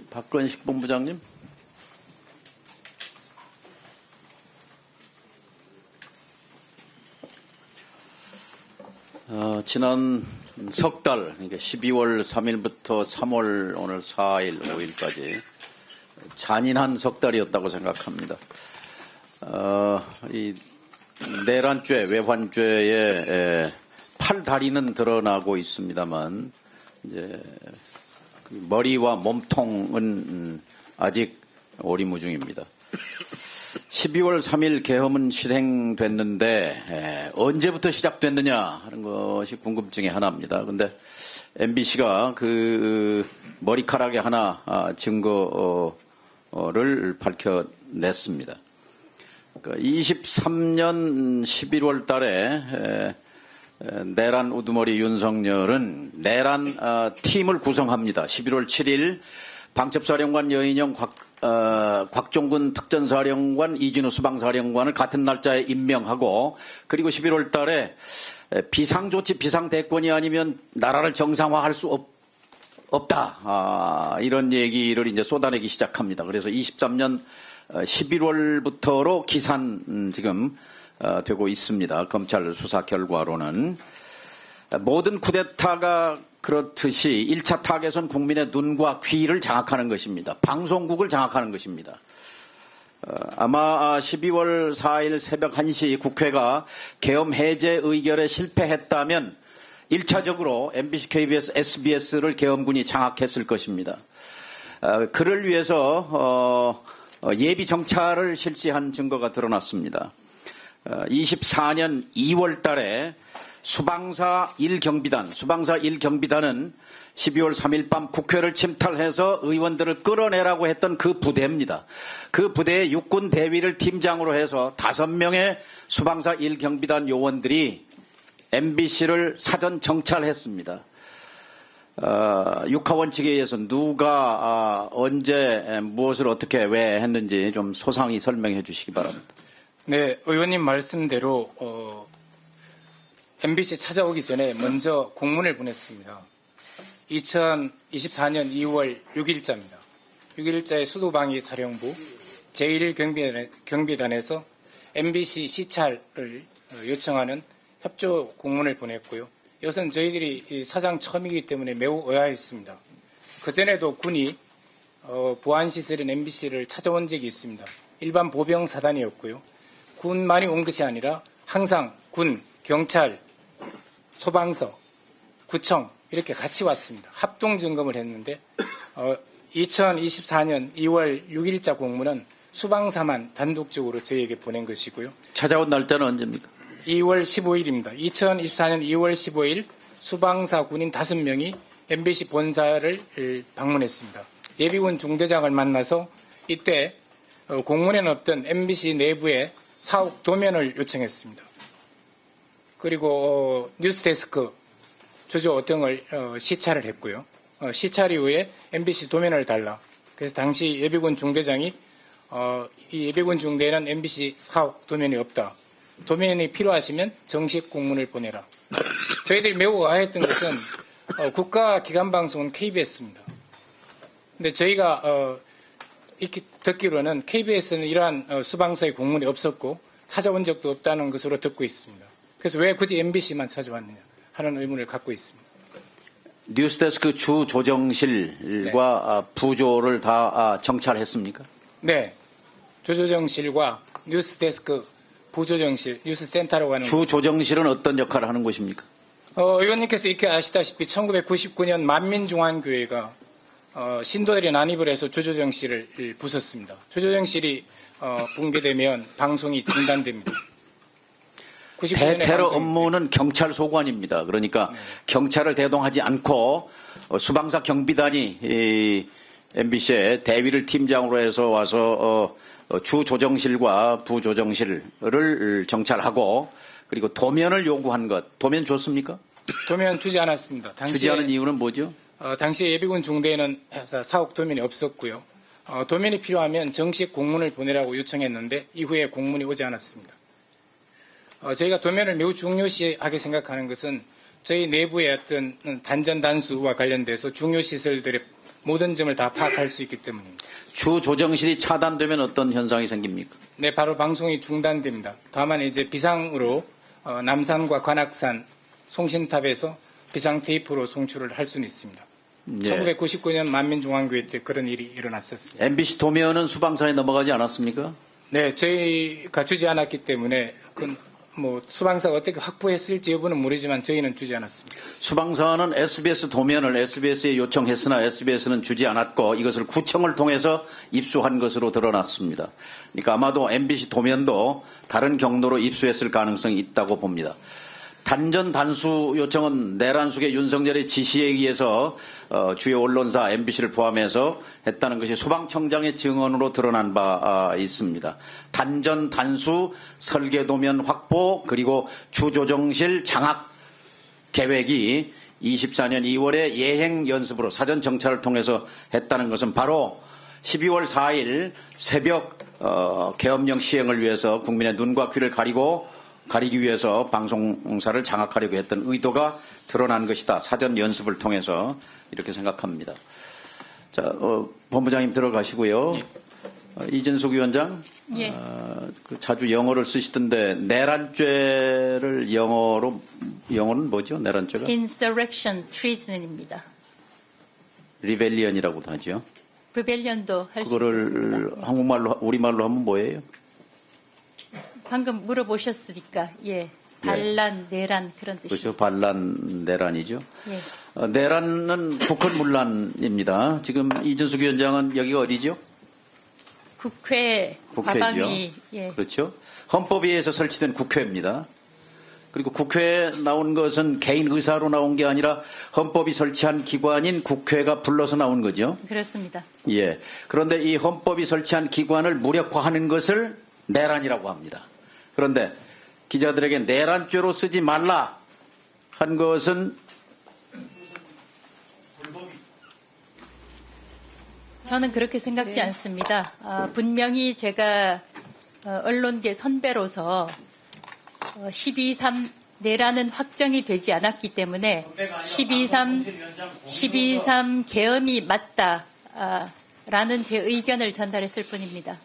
박건식 본부장님. 지난 석 달, 그러니까 12월 3일부터 3월 오늘 4일, 5일까지 잔인한 석 달이었다고 생각합니다. 이 내란죄, 외환죄의 팔다리는 드러나고 있습니다만, 이제 머리와 몸통은 아직 오리무중입니다. 12월 3일 계엄은 실행됐는데 언제부터 시작됐느냐 하는 것이 궁금증의 하나입니다. 그런데 MBC가 그 머리카락의 하나 증거를 밝혀냈습니다. 그러니까 23년 11월 달에 내란 우두머리 윤석열은 내란 팀을 구성합니다. 11월 7일 방첩사령관 여인영 곽종근 특전사령관 이진우 수방사령관을 같은 날짜에 임명하고, 그리고 11월 달에 비상조치 비상대권이 아니면 나라를 정상화할 수 없다. 이런 얘기를 이제 쏟아내기 시작합니다. 그래서 23년 11월부터로 기산 지금 되고 있습니다. 검찰 수사 결과로는. 모든 쿠데타가 그렇듯이 1차 타겟은 국민의 눈과 귀를 장악하는 것입니다. 방송국을 장악하는 것입니다. 아마 12월 4일 새벽 1시 국회가 계엄 해제 의결에 실패했다면 1차적으로 MBC, KBS, SBS를 계엄군이 장악했을 것입니다. 그를 위해서 예비 정찰을 실시한 증거가 드러났습니다. 24년 2월 달에 수방사 1경비단은 12월 3일 밤 국회를 침탈해서 의원들을 끌어내라고 했던 그 부대입니다. 그 부대의 육군 대위를 팀장으로 해서 5명의 수방사 1경비단 요원들이 MBC를 사전 정찰했습니다. 육하원칙에 의해서 누가 언제 무엇을 어떻게 왜 했는지 좀 소상히 설명해 주시기 바랍니다. 네, 의원님 말씀대로 MBC 찾아오기 전에 먼저 공문을 보냈습니다. 2024년 2월 6일자입니다. 6일자에 수도방위사령부 제1경비단에서 MBC 시찰을 요청하는 협조 공문을 보냈고요. 이것은 저희들이 사상 처음이기 때문에 매우 의아했습니다. 그전에도 군이 보안시설인 MBC를 찾아온 적이 있습니다. 일반 보병사단이었고요. 군만이 온 것이 아니라 항상 군, 경찰, 소방서, 구청 이렇게 같이 왔습니다. 합동 점검을 했는데 2024년 2월 6일자 공문은 수방사만 단독적으로 저희에게 보낸 것이고요. 찾아온 날짜는 언제입니까? 2월 15일입니다. 2024년 2월 15일 수방사 군인 5명이 MBC 본사를 방문했습니다. 예비군 중대장을 만나서 이때 공문에는 없던 MBC 내부의 사옥 도면을 요청했습니다. 그리고 뉴스데스크 조조 등을 시찰을 했고요. 시찰 이후에 MBC 도면을 달라. 그래서 당시 예비군 중대장이 이 예비군 중대에는 MBC 사옥 도면이 없다. 도면이 필요하시면 정식 공문을 보내라. 저희들이 매우 의아했던 것은 국가기관방송은 KBS입니다. 근데 저희가 듣기로는 KBS는 이러한 수방사의 공문이 없었고 찾아온 적도 없다는 것으로 듣고 있습니다. 그래서 왜 굳이 MBC만 찾아왔느냐 하는 의문을 갖고 있습니다. 뉴스데스크 주 조정실과 네. 부조를 다 정찰했습니까? 네. 주조정실과 뉴스데스크 부조정실, 뉴스센터라고 하는 주 조정실은 어떤 역할을 하는 곳입니까? 의원님께서 이렇게 아시다시피 1999년 만민중앙교회가 신도들이 난입을 해서 주조정실을 부쉈습니다. 주조정실이 붕괴되면 방송이 중단됩니다. 대테러 업무는 경찰 소관입니다. 그러니까 네. 경찰을 대동하지 않고 수방사 경비단이 MBC의 대위를 팀장으로 해서 와서 주 조정실과 부조정실을 정찰하고 그리고 도면을 요구한 것. 도면 줬습니까? 도면 주지 않았습니다. 주지 않은 이유는 뭐죠? 당시 예비군 중대에는 사옥 도면이 없었고요. 도면이 필요하면 정식 공문을 보내라고 요청했는데 이후에 공문이 오지 않았습니다. 저희가 도면을 매우 중요시하게 생각하는 것은 저희 내부의 어떤 단전 단수와 관련돼서 중요 시설들의 모든 점을 다 파악할 수 있기 때문입니다. 주 조정실이 차단되면 어떤 현상이 생깁니까? 네, 바로 방송이 중단됩니다. 다만 이제 비상으로 남산과 관악산 송신탑에서 비상 테이프로 송출을 할 수는 있습니다. 예. 1999년 만민중앙교회 때 그런 일이 일어났었습니다. MBC 도면은 수방사에 넘어가지 않았습니까? 네, 저희가 주지 않았기 때문에 수방사가 어떻게 확보했을지 여부는 모르지만 저희는 주지 않았습니다. 수방사는 SBS 도면을 SBS에 요청했으나 SBS는 주지 않았고 이것을 구청을 통해서 입수한 것으로 드러났습니다. 그러니까 아마도 MBC 도면도 다른 경로로 입수했을 가능성이 있다고 봅니다. 단전 단수 요청은 내란숙의 윤석열의 지시에 의해서 주요 언론사 MBC를 포함해서 했다는 것이 소방청장의 증언으로 드러난 바 있습니다. 단전 단수 설계도면 확보 그리고 주조정실 장악 계획이 24년 2월에 예행 연습으로 사전 정찰을 통해서 했다는 것은 바로 12월 4일 새벽 계엄령 시행을 위해서 국민의 눈과 귀를 가리기 위해서 방송사를 장악하려고 했던 의도가 드러난 것이다. 사전 연습을 통해서 이렇게 생각합니다. 자, 본부장님 들어가시고요. 이진숙 위원장, 예. 자주 영어를 쓰시던데 내란죄를 영어는 뭐죠? 내란죄가? Insurrection, treason입니다. 리벨리언이라고도 하죠. rebellion도 할 수 그거를 있습니다. 한국말로 우리말로 하면 뭐예요? 방금 물어보셨으니까 예, 반란, 내란 그런 뜻이죠. 그렇죠. 반란 내란이죠. 예. 내란은 북한문란입니다. 지금 이준숙 위원장은 여기가 어디죠? 국회 국회죠. 과방위 예. 그렇죠. 헌법에 의해서 설치된 국회입니다. 그리고 국회에 나온 것은 개인 의사로 나온 게 아니라 헌법이 설치한 기관인 국회가 불러서 나온 거죠. 그렇습니다. 예. 그런데 이 헌법이 설치한 기관을 무력화하는 것을 내란이라고 합니다. 그런데 기자들에게 내란죄로 쓰지 말라 한 것은 저는 그렇게 생각지 않습니다. 분명히 제가 언론계 선배로서 12.3 내란은 확정이 되지 않았기 때문에 12.3 계엄이 맞다라는 제 의견을 전달했을 뿐입니다.